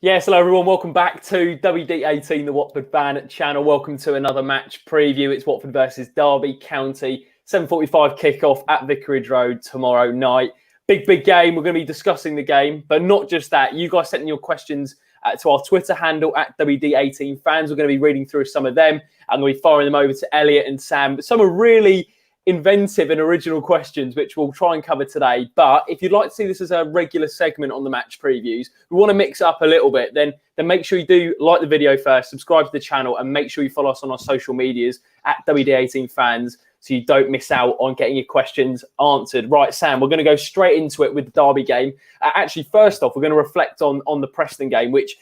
Yes, hello everyone. Welcome back to WD18, the Watford fan channel. Welcome to another match preview. It's Watford versus Derby County. 7:45 kickoff at Vicarage Road tomorrow night. Big game. We're going to be discussing the game, but not just that. You guys sent in your questions to our Twitter handle at WD18 fans. We're going to be reading through some of them. I'm going to be firing them over to Elliot and Sam. But some are really inventive and original questions, which we'll try and cover today. But if you'd like to see this as a regular segment on the match previews, we want to mix up a little bit, then make sure you do like the video first, subscribe to the channel, and make sure you follow us on our social medias at WD18 fans so you don't miss out on getting your questions answered. Right, Sam, we're going to go straight into it with the Derby game. Actually, first off, we're going to reflect on the Preston game, which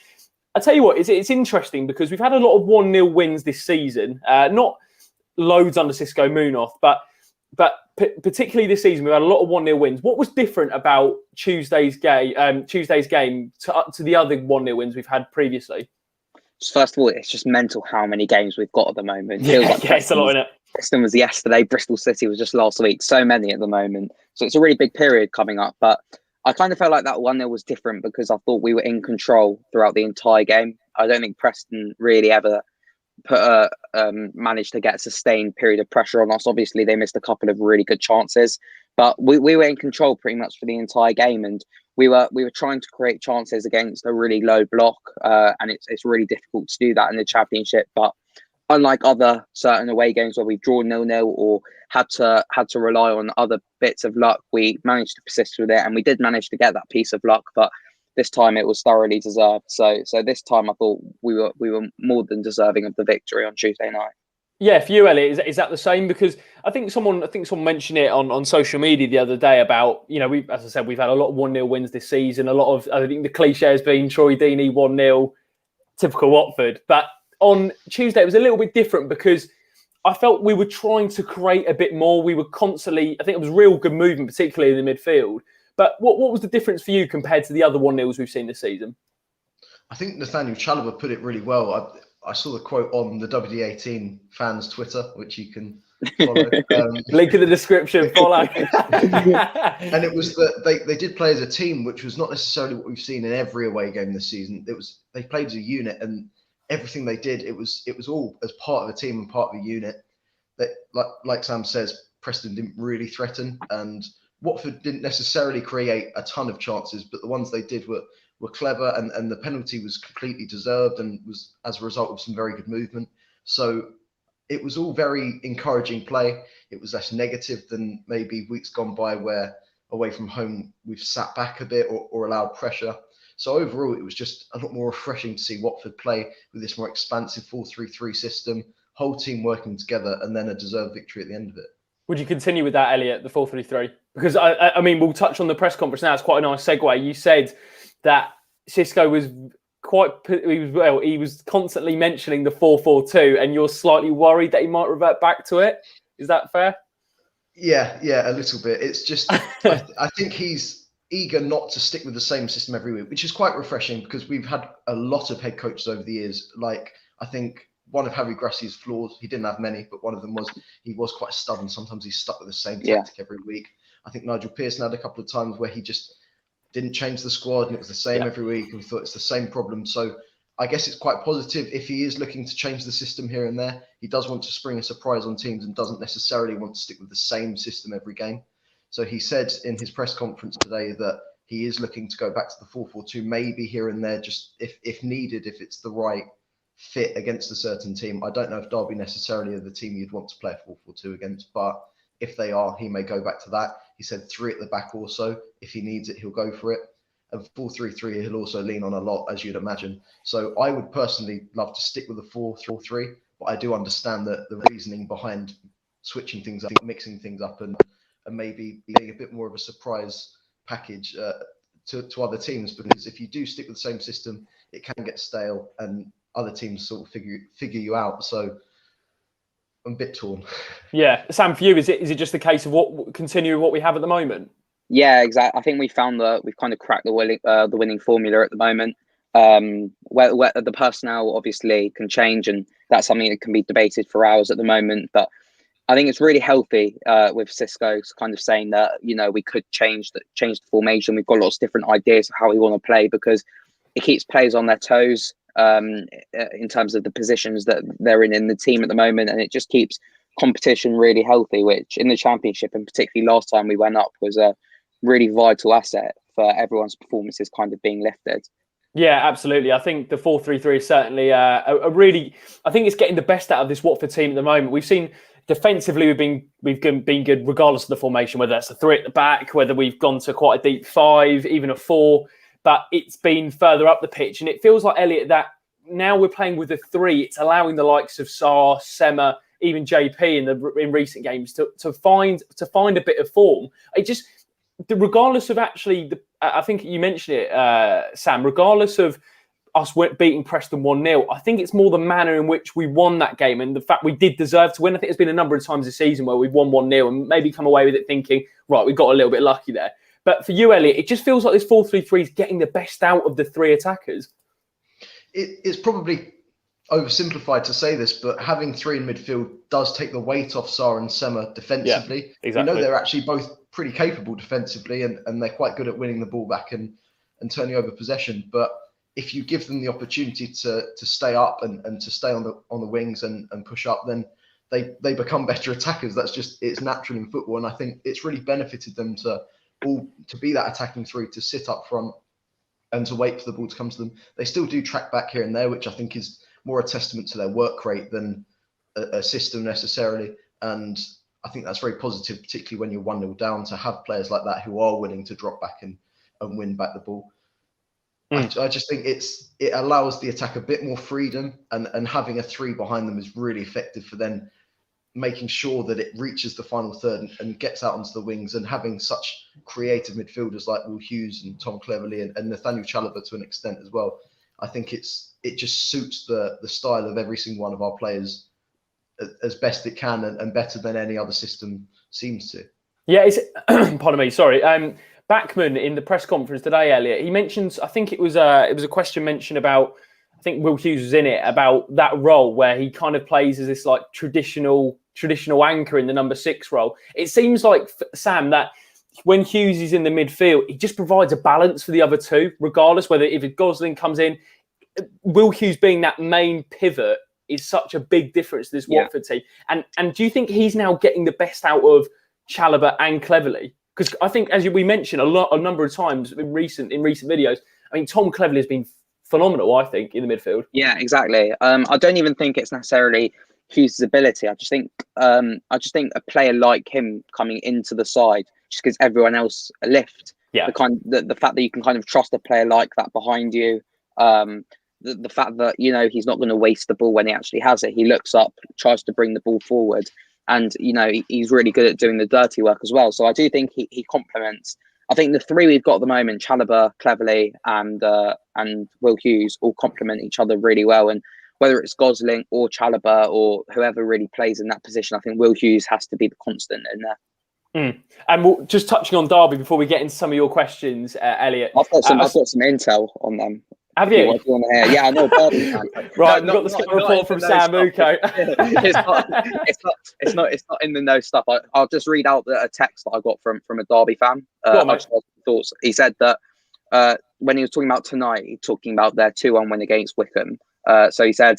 I tell you what, it's interesting because we've had a lot of 1-0 wins this season. Not loads under Xisco Munoz, but particularly this season, we've had a lot of 1-0 wins. What was different about Tuesday's game to the other 1-0 wins we've had previously? First of all, it's just mental how many games we've got at the moment. Yeah, it's a lot, isn't it? Preston was yesterday, Bristol City was just last week. So many at the moment. So it's a really big period coming up. But I kind of felt like that 1-0 was different because I thought we were in control throughout the entire game. I don't think Preston really ever managed to get a sustained period of pressure on us. Obviously, they missed a couple of really good chances, but we were in control pretty much for the entire game, and we were trying to create chances against a really low block, and it's really difficult to do that in the Championship. But unlike other certain away games where we've drawn 0-0 or had to rely on other bits of luck, we managed to persist with it, and we did manage to get that piece of luck, but this time it was thoroughly deserved. So this time I thought we were more than deserving of the victory on Tuesday night. Yeah, for you, Elliot, is that the same? Because I think someone mentioned it on social media the other day about, as I said, we've had a lot of 1-0 wins this season. A lot of, I think the cliche has been Troy Deeney 1-0, typical Watford. But on Tuesday it was a little bit different because I felt we were trying to create a bit more. We were constantly, I think it was real good movement, particularly in the midfield. But what was the difference for you compared to the other 1-0s we've seen this season? I think Nathaniel Chalobah put it really well. I saw the quote on the WD18 fans Twitter, which you can follow. Link in the description, follow. And it was that they did play as a team, which was not necessarily what we've seen in every away game this season. They played as a unit, and everything they did, it was all as part of a team and part of a unit. That, like Sam says, Preston didn't really threaten, and Watford didn't necessarily create a ton of chances, but the ones they did were clever, and the penalty was completely deserved and was as a result of some very good movement. So it was all very encouraging play. It was less negative than maybe weeks gone by where away from home we've sat back a bit or allowed pressure. So overall, it was just a lot more refreshing to see Watford play with this more expansive 4-3-3 system, whole team working together, and then a deserved victory at the end of it. Would you continue with that, Elliot, the 4-3-3? Because I mean, we'll touch on the press conference now. It's quite a nice segue. You said that Xisco was he was constantly mentioning the 4-4-2, and you're slightly worried that he might revert back to it. Is that fair? Yeah, a little bit. It's just I think he's eager not to stick with the same system every week, which is quite refreshing because we've had a lot of head coaches over the years. Like, I think one of Harry Grassie's flaws, he didn't have many, but one of them was he was quite stubborn. Sometimes he's stuck with the same tactic every week. I think Nigel Pearson had a couple of times where he just didn't change the squad and it was the same every week, and we thought it's the same problem. So I guess it's quite positive if he is looking to change the system here and there. He does want to spring a surprise on teams and doesn't necessarily want to stick with the same system every game. So he said in his press conference today that he is looking to go back to the 4-4-2, maybe here and there, just if needed, if it's the right fit against a certain team. I don't know if Derby necessarily are the team you'd want to play a 4-4-2 against, but if they are, he may go back to that. He said 3 at the back also. If he needs it, he'll go for it. And 4-3-3, he'll also lean on a lot, as you'd imagine. So I would personally love to stick with the 4-3-3, but I do understand that the reasoning behind switching things up, mixing things up, and maybe being a bit more of a surprise package to other teams, because if you do stick with the same system, it can get stale and other teams sort of figure you out. So I'm a bit torn. Yeah, Sam, for you, is it just a case of continuing what we have at the moment? Yeah, exactly. I think we've kind of cracked the winning formula at the moment. Where the personnel obviously can change, and that's something that can be debated for hours at the moment. But I think it's really healthy with Xisco kind of saying that we could change the formation. We've got lots of different ideas of how we want to play, because it keeps players on their toes in terms of the positions that they're in the team at the moment, and it just keeps competition really healthy, which in the Championship, and particularly last time we went up, was a really vital asset for everyone's performances kind of being lifted. Yeah, absolutely. I think the 4-3-3 is certainly a really. I think it's getting the best out of this Watford team at the moment. We've seen defensively we've been good regardless of the formation, whether that's a 3 at the back, whether we've gone to quite a deep 5, even a 4. But it's been further up the pitch, and it feels like, Elliot, that now we're playing with a 3. It's allowing the likes of Sarr, Sema, even JP in recent games to find a bit of form. It just, regardless of actually, I think you mentioned it, Sam. Regardless of us beating Preston 1-0, I think it's more the manner in which we won that game and the fact we did deserve to win. I think there's been a number of times this season where we've won 1-0 and maybe come away with it thinking, right, we got a little bit lucky there. But for you, Elliot, it just feels like this 4-3-3 is getting the best out of the 3 attackers. It's probably oversimplified to say this, but having 3 in midfield does take the weight off Sarr and Sema defensively. Yeah, exactly. We know they're actually both pretty capable defensively, and they're quite good at winning the ball back and turning over possession. But if you give them the opportunity to stay up and to stay on the wings and push up, then they become better attackers. That's just, it's natural in football, and I think it's really benefited them to be that attacking 3, to sit up front and to wait for the ball to come to them. They still do track back here and there, which I think is more a testament to their work rate than a system necessarily. And I think that's very positive, particularly when you're 1-0 down, to have players like that who are willing to drop back and win back the ball. I just think it allows the attack a bit more freedom, and having a 3 behind them is really effective for then making sure that it reaches the final third and gets out onto the wings. And having such creative midfielders like Will Hughes and Tom Cleverley and Nathaniel Chalobah to an extent as well, I think it just suits the style of every single one of our players as best it can, and better than any other system seems to. Yeah, pardon me, sorry. Backman in the press conference today, Elliot, he mentions, I think it was a question mentioned about, I think Will Hughes was in it, about that role where he kind of plays as this like traditional anchor in the number 6 role. It seems like, Sam, that when Hughes is in the midfield, he just provides a balance for the other 2, regardless whether if Gosling comes in. Will Hughes being that main pivot is such a big difference to this Watford team. And do you think he's now getting the best out of Chalobah and Cleverley? Because I think, as we mentioned a number of times in recent videos, I mean, Tom Cleverley has been phenomenal, I think, in the midfield. Yeah, exactly. I don't even think it's necessarily Hughes' ability. I just think a player like him coming into the side just gives everyone else a lift. Yeah. The fact that you can kind of trust a player like that behind you. The fact that, he's not going to waste the ball when he actually has it. He looks up, tries to bring the ball forward, and he's really good at doing the dirty work as well. So I do think he complements. I think the 3 we've got at the moment, Chalobah, Cleverley, and Will Hughes, all complement each other really well. And whether it's Gosling or Chalobah or whoever really plays in that position, I think Will Hughes has to be the constant in there. And just touching on Derby before we get into some of your questions, Elliot. I've got some intel on them. Have you? Yeah, I know Derby. Right, we've got the scout report from Sam Muko. It's not in the no stuff. I'll just read out a text that I got from a Derby fan. Thoughts. He said that when he was talking about tonight, he's talking about their 2-1 win against Wycombe. So he said,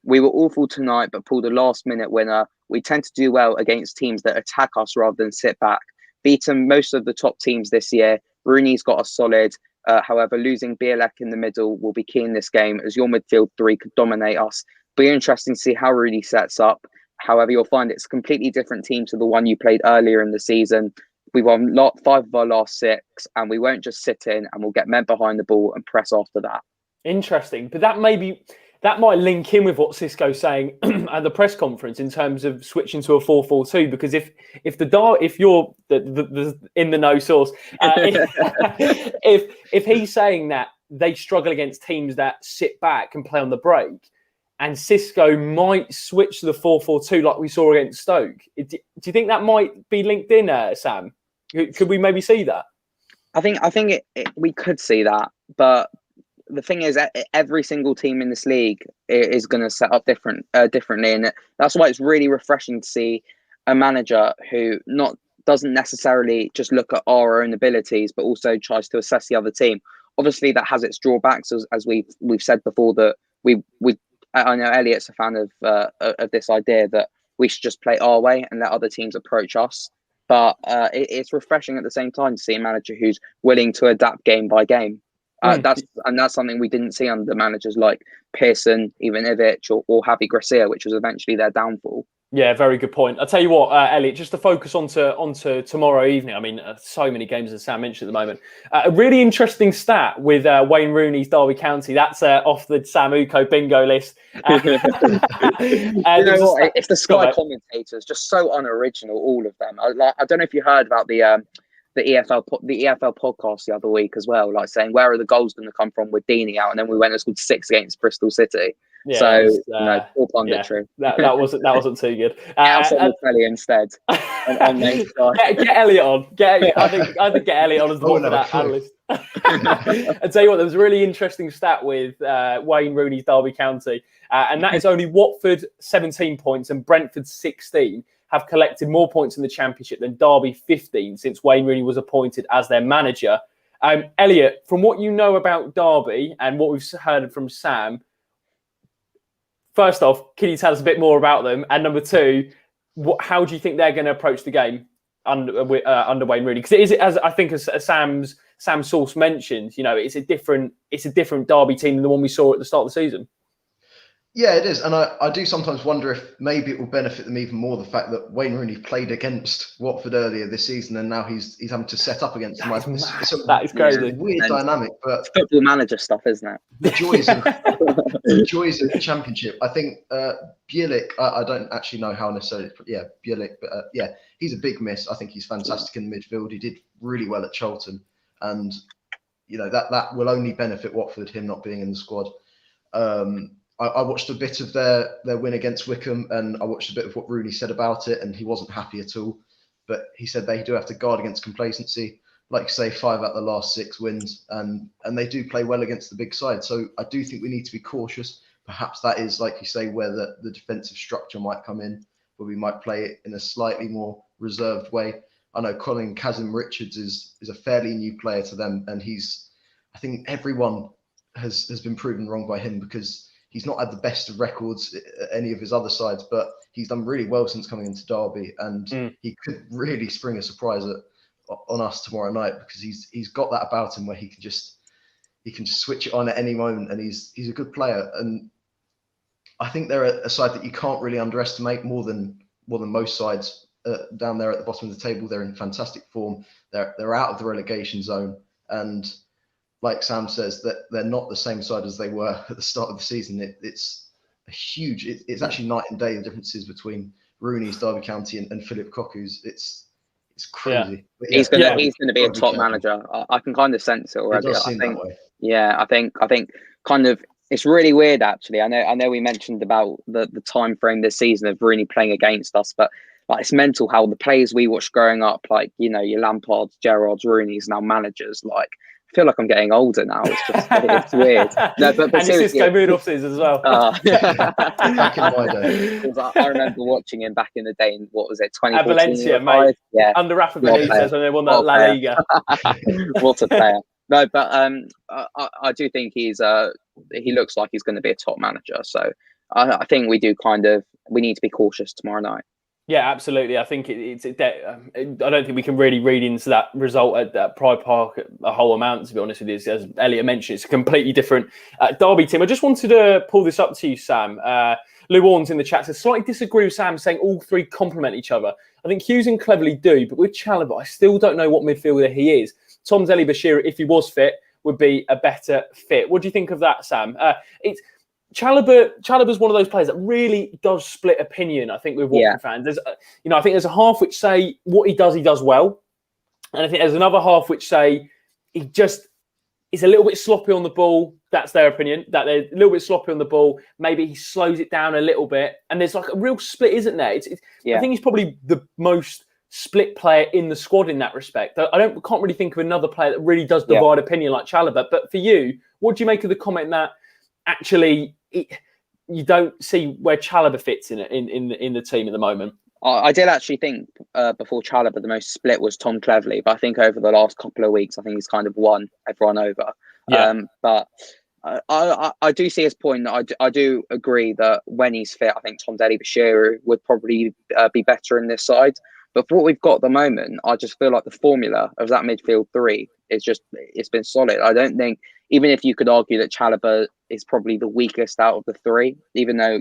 "We were awful tonight, but pulled a last-minute winner. We tend to do well against teams that attack us rather than sit back. Beaten most of the top teams this year. Rooney's got us solid. However, losing Bielek in the middle will be key in this game, as your midfield 3 could dominate us. Be interesting to see how Rooney sets up. However, you'll find it's a completely different team to the one you played earlier in the season. We won 5 of our last 6, and we won't just sit in, and we'll get men behind the ball and press after that." Interesting, but that might link in with what Xisco's saying at the press conference in terms of switching to a 4-4-2. Because if you're the in the know source, if he's saying that they struggle against teams that sit back and play on the break, and Xisco might switch to the 4-4-2 like we saw against Stoke, do you think that might be linked in, Sam? Could we maybe see that? I think we could see that, but the thing is, every single team in this league is going to set up differently, and that's why it's really refreshing to see a manager who doesn't necessarily just look at our own abilities, but also tries to assess the other team. obviously that has its drawbacks, as we've said before, that I know Elliot's a fan of this idea that we should just play our way and let other teams approach us. But it's refreshing at the same time to see a manager who's willing to adapt game by game. That's something we didn't see under managers like Pearson, even Ivic, or Javi Gracia, which was eventually their downfall. Yeah, very good point. I'll tell you what, Elliot, just to focus onto tomorrow evening. I mean, so many games, as Sam mentioned at the moment. A really interesting stat with Wayne Rooney's Derby County. That's off the Sam Uko bingo list. You know what? It's the Sky commentators, just so unoriginal, all of them. I don't know if you heard about the EFL podcast the other week as well, like saying where are the goals going to come from with Deeney out, and then we went and scored 6 against Bristol City. Yeah, so all punditry. Yeah, that wasn't too good. Outside the telly instead. on main side. Get Elliot on. I think get Elliot on as the analyst. I tell you what, there was a really interesting stat with Wayne Rooney's Derby County, and that is only Watford 17 points and Brentford 16 have collected more points in the Championship than Derby 15 since Wayne Rooney was appointed as their manager. Elliot, from what you know about Derby and what we've heard from Sam, first off, can you tell us a bit more about them? And number two, how do you think they're going to approach the game under Wayne Rooney? Because it is, as I think, as Sam's source mentioned, it's a different Derby team than the one we saw at the start of the season. Yeah, it is. And I do sometimes wonder if maybe it will benefit them even more, the fact that Wayne Rooney played against Watford earlier this season and now he's having to set up against them. That is crazy. It's a weird dynamic. But football manager stuff, isn't it? The joys of the Championship. I think Bielik, I don't actually know how necessarily, Bielik, but he's a big miss. I think he's fantastic in the midfield. He did really well at Charlton. And, that will only benefit Watford, him not being in the squad. I watched a bit of their win against Wickham, and I watched a bit of what Rooney said about it, and he wasn't happy at all. But he said they do have to guard against complacency. Like you say, 5 out of the last 6 wins, and they do play well against the big side. So I do think we need to be cautious. Perhaps that is, like you say, where the defensive structure might come in, where we might play it in a slightly more reserved way. I know Colin Kazim-Richards is a fairly new player to them, and I think everyone has been proven wrong by him because he's not had the best of records at any of his other sides, but he's done really well since coming into Derby, and he could really spring a surprise on us tomorrow night because he's got that about him where he can just switch it on at any moment, and he's a good player. And I think they're a side that you can't really underestimate more than most sides down there at the bottom of the table. They're in fantastic form. They're out of the relegation zone, and like Sam says, that they're not the same side as they were at the start of the season. It's a huge. It's actually night and day, the differences between Rooney's Derby County and Philip Cocu's. It's crazy. Yeah. He's gonna be a top manager. I can kind of sense it already. It does seem that way. Yeah, I think kind of it's really weird actually. I know we mentioned about the time frame this season of Rooney playing against us, but it's mental how the players we watched growing up, like your Lampards, Gerrards, Rooneys, now managers, like. I feel like I'm getting older now. It's just it's weird. No, but and Cisco Moodorf's as well. Back in my day. I remember watching him back in the day in, what was it, 2014? At Valencia, mate. Yeah. Under Rafa Benitez when they won that La Liga. What a player. No, but I do think he looks like he's going to be a top manager. So I think we need to be cautious tomorrow night. Yeah, absolutely. I think I don't think we can really read into that result at Pride Park a whole amount, to be honest with you. As Elliot mentioned, it's a completely different Derby team. I just wanted to pull this up to you, Sam. Lou Warren's in the chat says, slightly disagree with Sam saying all 3 complement each other. I think Hughes and Cleverley do, but with Chalobah, I still don't know what midfielder he is. Tom Bashir, if he was fit, would be a better fit. What do you think of that, Sam? Chalobah's one of those players that really does split opinion, I think, with Watford fans. There's, I think there's a half which say what he does well. And I think there's another half which say he just is a little bit sloppy on the ball. That's their opinion, that they're a little bit sloppy on the ball. Maybe he slows it down a little bit. And there's like a real split, isn't there? I think he's probably the most split player in the squad in that respect. I can't really think of another player that really does divide opinion like Chalobah. But for you, what do you make of the comment that actually you don't see where Chalobah fits in the team at the moment? I did actually think before Chalobah the most split was Tom Cleverley, but I think over the last couple of weeks I think he's kind of won everyone over. Yeah. But I do see his point. I do agree that when he's fit, I think Tom Bashiru would probably be better in this side. But for what we've got at the moment, I just feel like the formula of that midfield three it's been solid. I don't think, even if you could argue that Chalobah is probably the weakest out of the three, even though,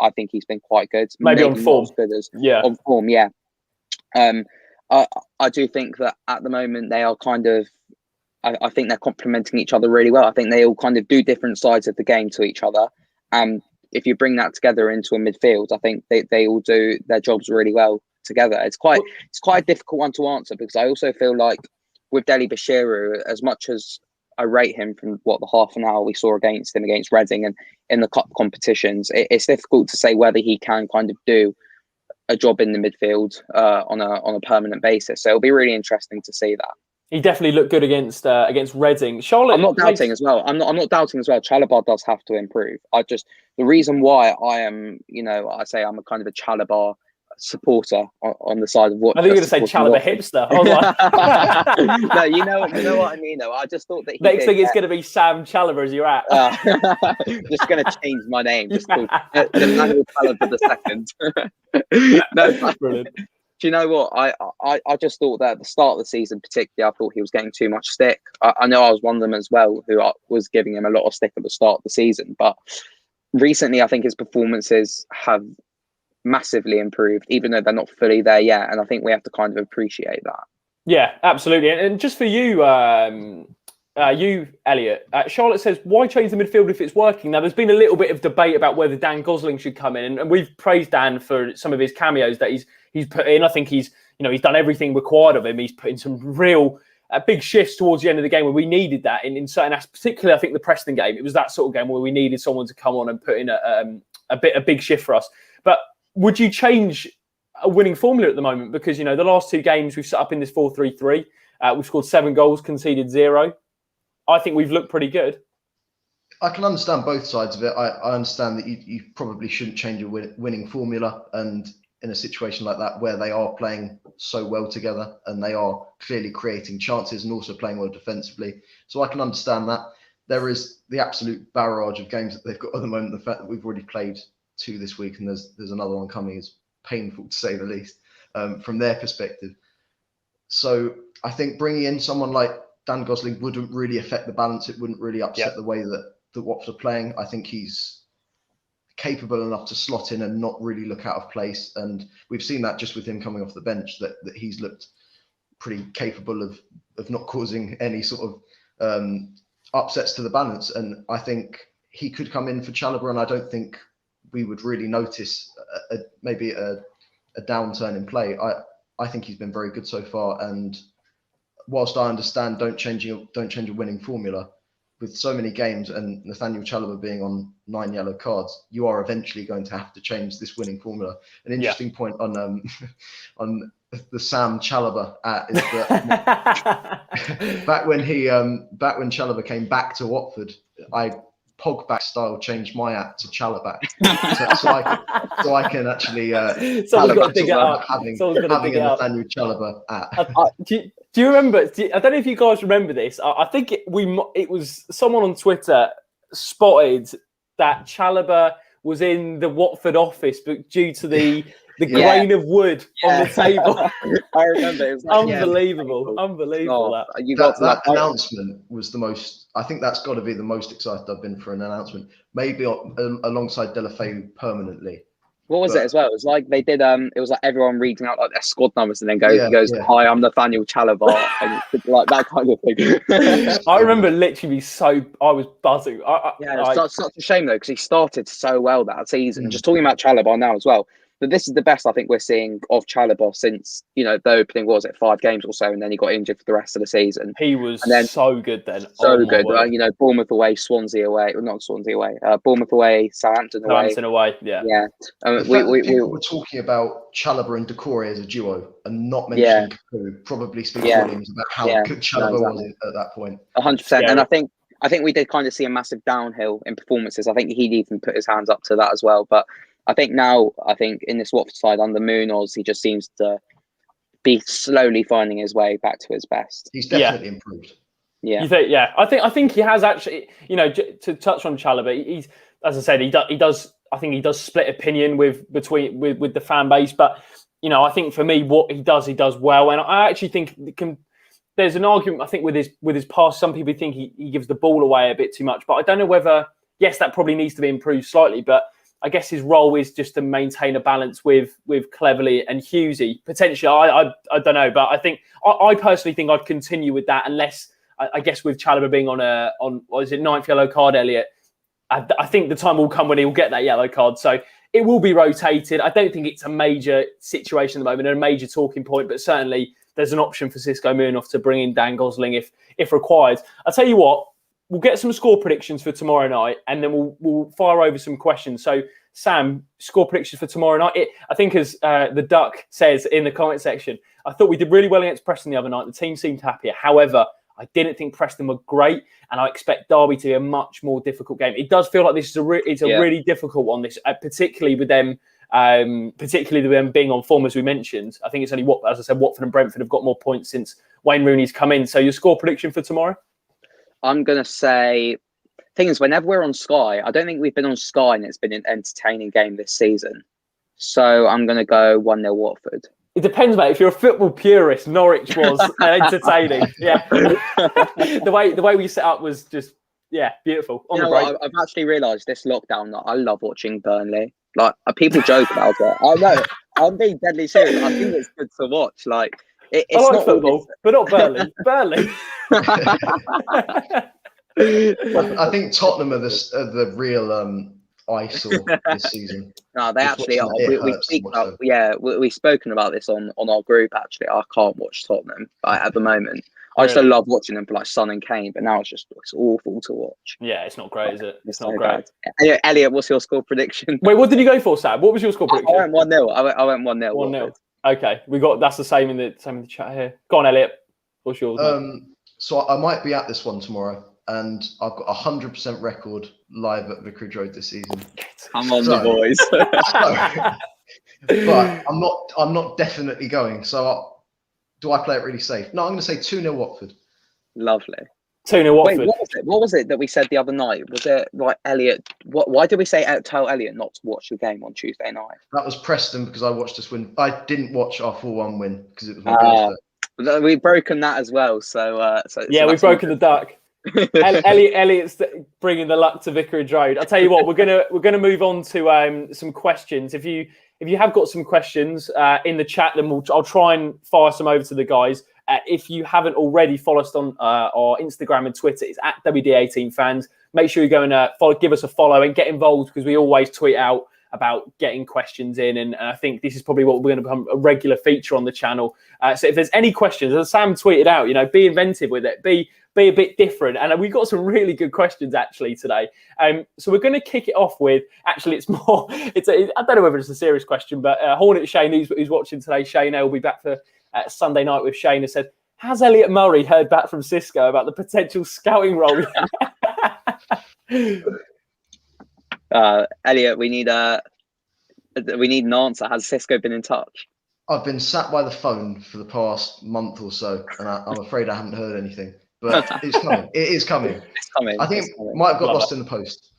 I think he's been quite good. Maybe on not form. as good as Yeah. on form, yeah. I do think that at the moment they are kind of, I think they're complementing each other really well. I think they all kind of do different sides of the game to each other. And if you bring that together into a midfield, I think they all do their jobs really well together. It's quite a difficult one to answer, because I also feel like with Dele Bashiru, as much as I rate him from the half an hour we saw against Reading and in the cup competitions, it's difficult to say whether he can kind of do a job in the midfield on a permanent basis. So it'll be really interesting to see that. He definitely looked good against Reading. Charlotte. I'm not doubting as well. I'm not doubting as well. Chalobah does have to improve. The reason why I am, I say I'm a kind of a Chalobah supporter on the side of what. I think you're going to say Chalobah hipster. I was like, no, you know what I mean. Though I just thought that next thing it's going to be Sam Chalobah as you're at. Just going to change my name. Just called Emmanuel Chalobah II. No, brilliant. Do you know what? I just thought that at the start of the season, particularly, I thought he was getting too much stick. I know I was one of them as well who was giving him a lot of stick at the start of the season, but recently I think his performances have massively improved, even though they're not fully there yet. And I think we have to kind of appreciate that. Yeah, absolutely. And just for you, Elliot, Charlotte says, why change the midfield if it's working? Now, there's been a little bit of debate about whether Dan Gosling should come in, and we've praised Dan for some of his cameos that he's put in. I think he's done everything required of him. He's put in some real big shifts towards the end of the game where we needed that in certain aspects. Particularly, I think the Preston game, it was that sort of game where we needed someone to come on and put in a big shift for us. But would you change a winning formula at the moment? Because, the last two games we've set up in this 4-3-3, we've scored 7 goals, conceded 0. I think we've looked pretty good. I can understand both sides of it. I understand that you probably shouldn't change your winning formula, and in a situation like that where they are playing so well together and they are clearly creating chances and also playing well defensively. So I can understand that. There is the absolute barrage of games that they've got at the moment. The fact that we've already played 2 this week and there's another one coming is painful, to say the least, from their perspective. So I think bringing in someone like Dan Gosling wouldn't really affect the balance. It wouldn't really upset the way that Watford are playing. I think he's capable enough to slot in and not really look out of place. And we've seen that just with him coming off the bench, that he's looked pretty capable of not causing any sort of upsets to the balance. And I think he could come in for Chalobah, and I don't think we would really notice maybe a downturn in play. I think he's been very good so far, and whilst I understand don't change your winning formula, with so many games and Nathaniel Chalobah being on 9 yellow cards, you are eventually going to have to change this winning formula. An interesting point on the Sam Chalobah is that back when Chalobah came back to Watford, I Pogback style changed my app to Chalobah, so I can actually someone's got to dig it up. having a Nathaniel Chalobah app. Do you remember? I don't know if you guys remember this. I think it was someone on Twitter spotted that Chalobah was in the Watford office, but due to the grain of wood on the table. I remember. It was unbelievable. Unbelievable. That announcement was the most. I think that's got to be the most excited I've been for an announcement. Maybe alongside Delafeu permanently. What was it as well? It was like they did. It was like everyone reading out like their squad numbers and then goes, "Hi, I'm Nathaniel Chalobah," and like that kind of thing. I remember literally I was buzzing. It's such a shame though, because he started so well that season. Just talking about Chalobah now as well. But this is the best I think we're seeing of Chalobah since, the opening, 5 games or so, and then he got injured for the rest of the season. He was so good then. So good. Bournemouth away, Swansea away, not Swansea away, Bournemouth away, Southampton away. Yeah. People were talking about Chalobah and Decore as a duo and not mentioning Capu probably speaks volumes about how good Chalobah was at that point. 100%. And I think we did kind of see a massive downhill in performances. I think he'd even put his hands up to that as well. But I think in this Watford side under Munoz, he just seems to be slowly finding his way back to his best. He's definitely improved. Yeah. You think? Yeah, I think he has actually. You know, to touch on Chalobah, he's, as I said, he does. I think he does split opinion with the fan base, but you know, I think for me, what he does well, and I actually think there's an argument. I think with his pass, some people think he gives the ball away a bit too much, but I don't know whether. Yes, that probably needs to be improved slightly, but I guess his role is just to maintain a balance with Cleverley and Hughesy. Potentially, I don't know, but I think I personally think I'd continue with that unless I guess with Chalobah being on what is it, 9th yellow card, Elliot. I think the time will come when he will get that yellow card. So it will be rotated. I don't think it's a major situation at the moment and a major talking point, but certainly there's an option for Xisco Munoz to bring in Dan Gosling if required. I'll tell you what, we'll get some score predictions for tomorrow night and then we'll fire over some questions. So Sam, score predictions for tomorrow night. I think as the Duck says in the comment section, I thought we did really well against Preston the other night. The team seemed happier. However, I didn't think Preston were great, and I expect Derby to be a much more difficult game. It does feel like this is a really difficult one. This, particularly with them being on form, as we mentioned. I think it's only as I said, Watford and Brentford have got more points since Wayne Rooney's come in. So your score prediction for tomorrow? I'm gonna say. Thing is, whenever we're on Sky, I don't think we've been on Sky and it's been an entertaining game this season. So I'm gonna go 1-0 Watford. It depends, mate. If you're a football purist, Norwich was entertaining. Yeah, the way we set up was just beautiful. I've actually realised this lockdown that I love watching Burnley. Like people joke about it. I know. I'm being deadly serious. I think it's good to watch. Like it's I like not football, but not Burnley. Burnley. I think Tottenham are the real eyesore this season. No, they actually are. We've spoken about this on our group. Actually, I can't watch Tottenham at the moment. I used to love watching them for like Son and Kane, but now it's awful to watch. Yeah, it's not great, is it? It's not great. Elliot, what's your score prediction? Wait, what did you go for, Sam? What was your score prediction? I went 1-0. I went 1-0. 1-0. Okay, that's the same in the chat here. Go on, Elliot. What's yours? So I might be at this one tomorrow. And I've got 100% record live at Vicarage Road this season. Come on, the boys. But I'm not definitely going. So do I play it really safe? No, I'm going to say 2-0 Watford. Lovely. 2-0 Watford. Wait, what was it that we said the other night? Was it like Elliot? Why did we say tell Elliot not to watch the game on Tuesday night? That was Preston because I watched us win. I didn't watch our 4-1 win because it was my birthday. We've broken that as well. So we've broken the duck. Elliot's bringing the luck to Vicarage Road. I'll tell you what, we're gonna move on to some questions. If you have got some questions in the chat, then I'll try and fire some over to the guys. If you haven't already, follow us on our Instagram and Twitter. It's at WD18fans. Make sure you go and give us a follow and get involved because we always tweet out about getting questions in, and I think this is probably what we're going to become a regular feature on the channel. So if there's any questions, as Sam tweeted out, be inventive with it, be a bit different, and we've got some really good questions actually today. So we're going to kick it off with, actually, I don't know whether it's a serious question, but Hornet Shane, who's watching today, Shane, will be back for Sunday night with Shane, has said, has Elliot Murray heard back from Xisco about the potential scouting role? Elliot, we need an answer. Has Xisco been in touch? I've been sat by the phone for the past month or so, and I'm afraid I haven't heard anything. But it's coming. It is coming. It's coming. I think it might have got lost in the post.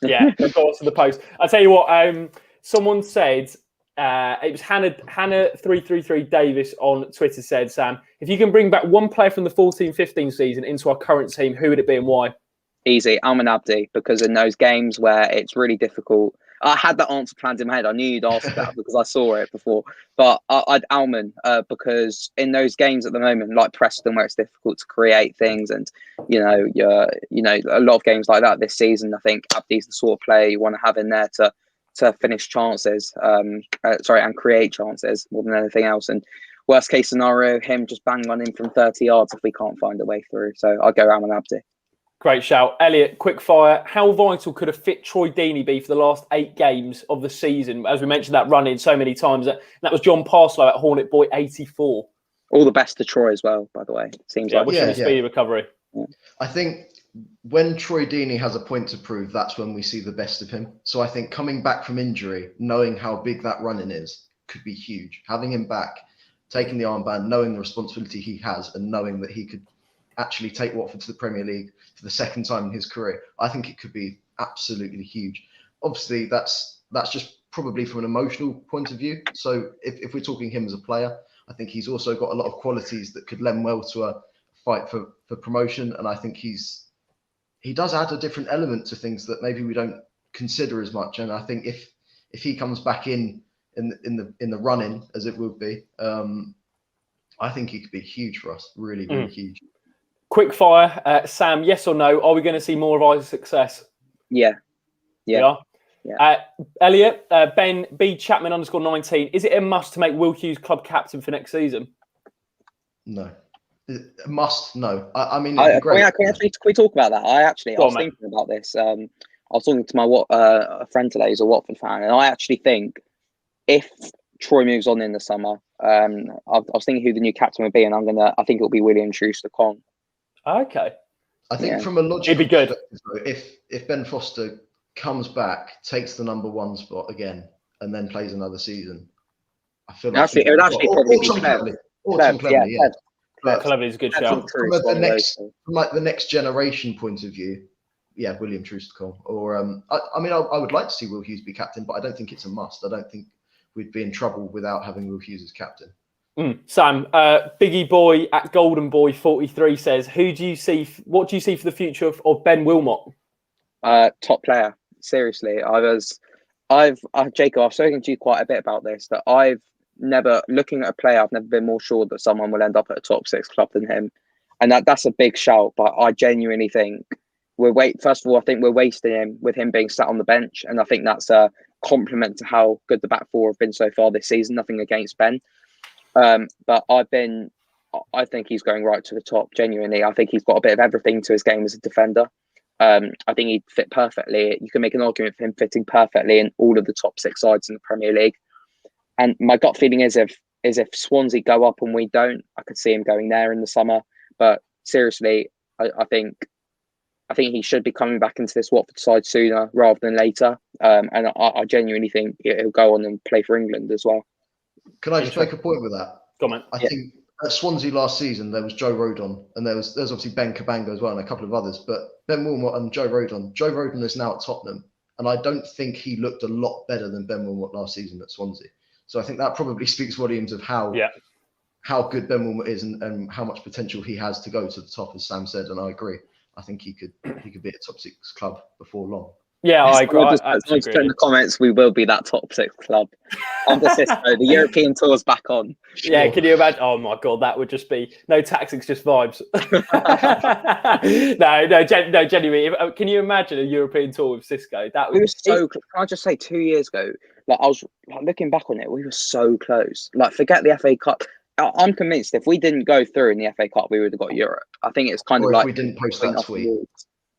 Yeah, it got lost in the post. I'll tell you what. Someone said it was Hannah 333 Davis on Twitter said, Sam, if you can bring back one player from the 14-15 season into our current team, who would it be and why? Easy, Alman Abdi, because in those games where it's really difficult, I had that answer planned in my head. I knew you'd ask that because I saw it before. But I'd Alman because in those games at the moment, like Preston, where it's difficult to create things, and a lot of games like that this season, I think Abdi's the sort of player you want to have in there to finish chances, and create chances more than anything else. And worst case scenario, him just bang one in from 30 yards if we can't find a way through. So I'll go Alman Abdi. Great shout. Elliot, quick fire. How vital could a fit Troy Deeney be for the last 8 games of the season? As we mentioned, that run in so many times. That was John Parslow at Hornet Boy 84. All the best to Troy as well, by the way. Seems like wishing a speedy recovery. Yeah. I think when Troy Deeney has a point to prove, that's when we see the best of him. So I think coming back from injury, knowing how big that run-in is, could be huge. Having him back, taking the armband, knowing the responsibility he has, and knowing that he could actually take Watford to the Premier League for the second time in his career, I think it could be absolutely huge. Obviously, that's just probably from an emotional point of view. So if we're talking him as a player, I think he's also got a lot of qualities that could lend well to a fight for promotion. And I think he does add a different element to things that maybe we don't consider as much. And I think if he comes back in the run-in, as it would be, I think he could be huge for us. Really, really huge. Quick fire, Sam, yes or no? Are we going to see more of Isaac's success? Yeah. We are. Elliot, Ben B Chapman _19. Is it a must to make Will Hughes club captain for next season? No. Must, no. I mean, can we talk about that? I was thinking about this. I was talking to my a friend today who's a Watford fan, and I actually think if Troy moves on in the summer, I was thinking who the new captain would be, and I think it'll be William Troost-Ekong. Okay. I think from a logical it'd be good if Ben Foster comes back, takes the number 1 spot again, and then plays another season, I feel like it would actually probably be Cleverley. But Cleverley's a good shout. From the next generation point of view, William Troost-Ekong. Or I would like to see Will Hughes be captain, but I don't think it's a must. I don't think we'd be in trouble without having Will Hughes as captain. Sam, Biggie Boy at Golden Boy 43 says, what do you see for the future of Ben Wilmot? Top player. Seriously, Jacob, I've spoken to you quite a bit about this. That looking at a player, I've never been more sure that someone will end up at a top 6 club than him, and that's a big shout. But I genuinely think first of all, I think we're wasting him with him being sat on the bench, and I think that's a compliment to how good the back four have been so far this season. Nothing against Ben, but I think he's going right to the top. Genuinely, I think he's got a bit of everything to his game as a defender. I think he'd fit perfectly. You can make an argument for him fitting perfectly in all of the top 6 sides in the Premier League. And my gut feeling is if Swansea go up and we don't, I could see him going there in the summer. But seriously, I think he should be coming back into this Watford side sooner rather than later. And I genuinely think he'll go on and play for England as well. Can I just make a point with that? Comment. I think at Swansea last season, there was Joe Rodon, and there's obviously Ben Cabango as well, and a couple of others. But Ben Wilmot and Joe Rodon is now at Tottenham, and I don't think he looked a lot better than Ben Wilmot last season at Swansea. So I think that probably speaks volumes of how good Ben Wilmot is and how much potential he has to go to the top, as Sam said, and I agree. I think he could be at a top 6 club before long. Yeah, I agree. I just put in the comments, we will be that top 6 club. Under Cisco, the European tour's back on. Sure. Yeah, can you imagine? Oh my God, that would just be no tactics, just vibes. no, genuinely. Can you imagine a European tour with Cisco? That we were so. Can I just say, 2 years ago, I was looking back on it, we were so close. Forget the FA Cup. I'm convinced if we didn't go through in the FA Cup, we would have got Europe. I think it's kind of like if we didn't post that tweet.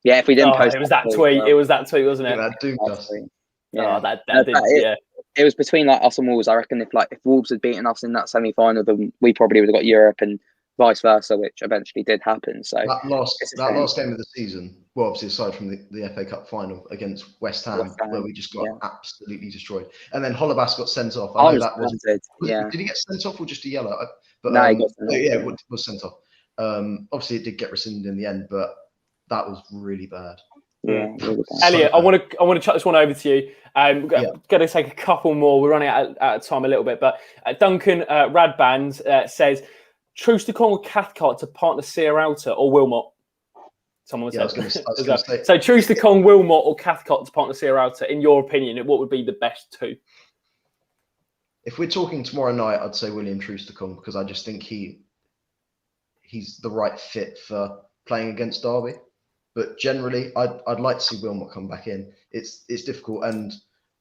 Yeah, if we didn't post it was that tweet. It was that tweet, wasn't it? That doomed us. Yeah. It was between us and Wolves. I reckon if Wolves had beaten us in that semi-final, then we probably would have got Europe, and vice versa, which eventually did happen. So that last game of the season, well, obviously aside from the FA Cup final against West Ham, where we just got absolutely destroyed, and then Holebas got sent off. I know that did he get sent off or just a yellow? But no, he got sent off. Yeah, it was sent off. Obviously, it did get rescinded in the end, but that was really bad. Yeah, really bad. Elliot, I want to chuck this one over to you. I'm going to take a couple more. We're running out of time a little bit, but Duncan Radband says, Troost-Ekong or Cathcart to partner Sierralta or Wilmot? Someone said. So Troost-Ekong, Wilmot or Cathcart to partner Sierralta, in your opinion, what would be the best 2? If we're talking tomorrow night, I'd say William Troost-Ekong, because I just think he's the right fit for playing against Derby. But generally, I'd like to see Wilmot come back in. It's difficult, and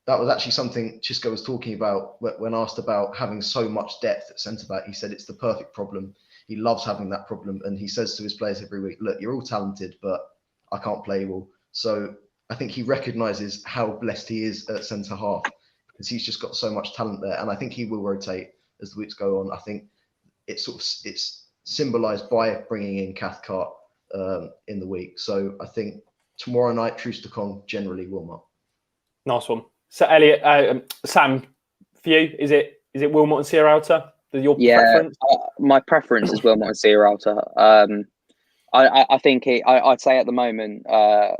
that was actually something Chisco was talking about when asked about having so much depth at centre back. He said it's the perfect problem. He loves having that problem, and he says to his players every week, "Look, you're all talented, but I can't play you all." So I think he recognises how blessed he is at centre half, because he's just got so much talent there, and I think he will rotate as the weeks go on. I think it's symbolised by bringing in Cathcart in the week. So I think tomorrow night, Troost-Ekong, generally Wilmot. Nice one. So Elliot, Sam, for you, is it Wilmot and Sierralta? Your preference? My preference is Wilmot and Sierralta. I think I'd say at the moment, I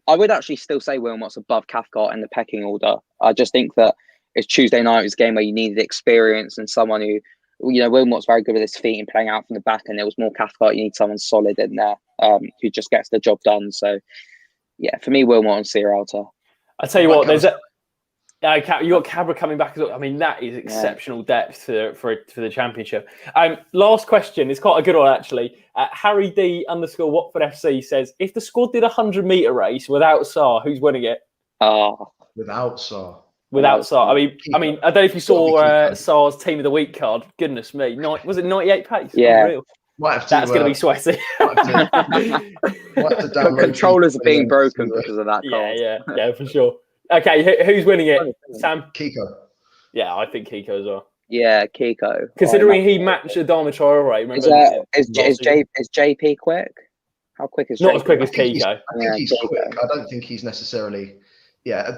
would actually still say Wilmot's above Cathcart in the pecking order. I just think that it's Tuesday night. It was a game where you needed experience and someone who, Wilmot's very good with his feet and playing out from the back, and it was more Cathcart. You need someone solid in there who just gets the job done. So, yeah, for me, Wilmot and Sierralta. I tell you what, there's you got Cabra coming back as well. I mean, that is exceptional depth for the championship. Last question is quite a good one actually. Harry D _ Watford FC says, if the squad did a 100-meter race without Sarr, who's winning it? Without Sarr. Without Sarr. I mean, I don't know if you saw Sarr's Team of the Week card. Goodness me, was it 98 pace? Yeah. Unreal. That's going to be sweaty. Controllers are being broken because of that card. Yeah, for sure. Okay, who's winning it? Sam? Kiko. Yeah, I think Kiko as well. Yeah, Kiko. Considering he matched Adama Traore, is JP quick? How quick is JP? Not as quick as Kiko. I think he's quick. I don't think he's necessarily. Yeah,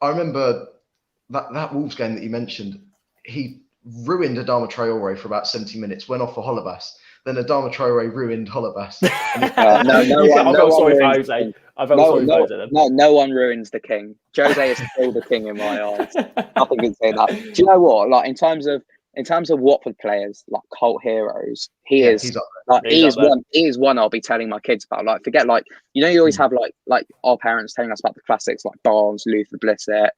I remember that Wolves game that you mentioned. He ruined Adama Traore for about 70 minutes. Went off for Holebas. Then Adama Traore ruined Holebas. No one ruins the king. Jose is still the king in my eyes. Nothing can say that. Do you know what? Like in terms of Watford players, like cult heroes, he is one I'll be telling my kids about. Like forget you always have like our parents telling us about the classics like Barnes, Luther Blissett,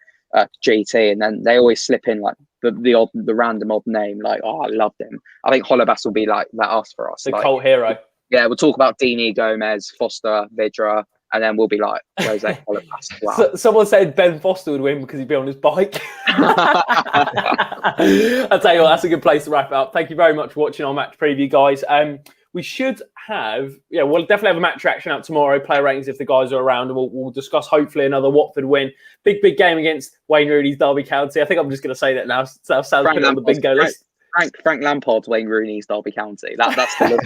GT, and then they always slip in like the random odd name like I loved him. I think Holebas will be like that for us. The cult hero. Yeah, we'll talk about Deeney, Gomez, Foster, Vidra, and then we'll be like Jose Holebas. Wow. Someone said Ben Foster would win because he'd be on his bike. I'll tell you what, that's a good place to wrap it up. Thank you very much for watching our match preview, guys. We should have, we'll definitely have a match reaction out tomorrow, player ratings if the guys are around, and we'll discuss hopefully another Watford win. Big game against Wayne Rooney's Derby County. I think I'm just going to say that now. Sal's put it on the bingo list. Frank Lampard's Wayne Rooney's Derby County. That's the look.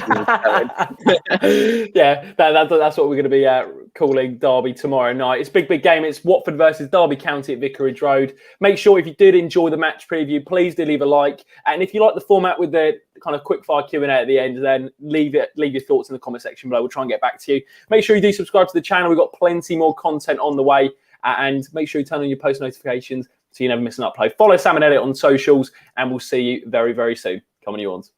Yeah, that's what we're going to be calling Derby tomorrow night. It's big game. It's Watford versus Derby County at Vicarage Road. Make sure if you did enjoy the match preview, please do leave a like. And if you like the format with the kind of quickfire Q&A at the end, then leave your thoughts in the comment section below. We'll try and get back to you. Make sure you do subscribe to the channel. We've got plenty more content on the way. And make sure you turn on your post notifications so you never miss an upload. Follow Sam and Elliot on socials, and we'll see you very, very soon. Come on, you ones.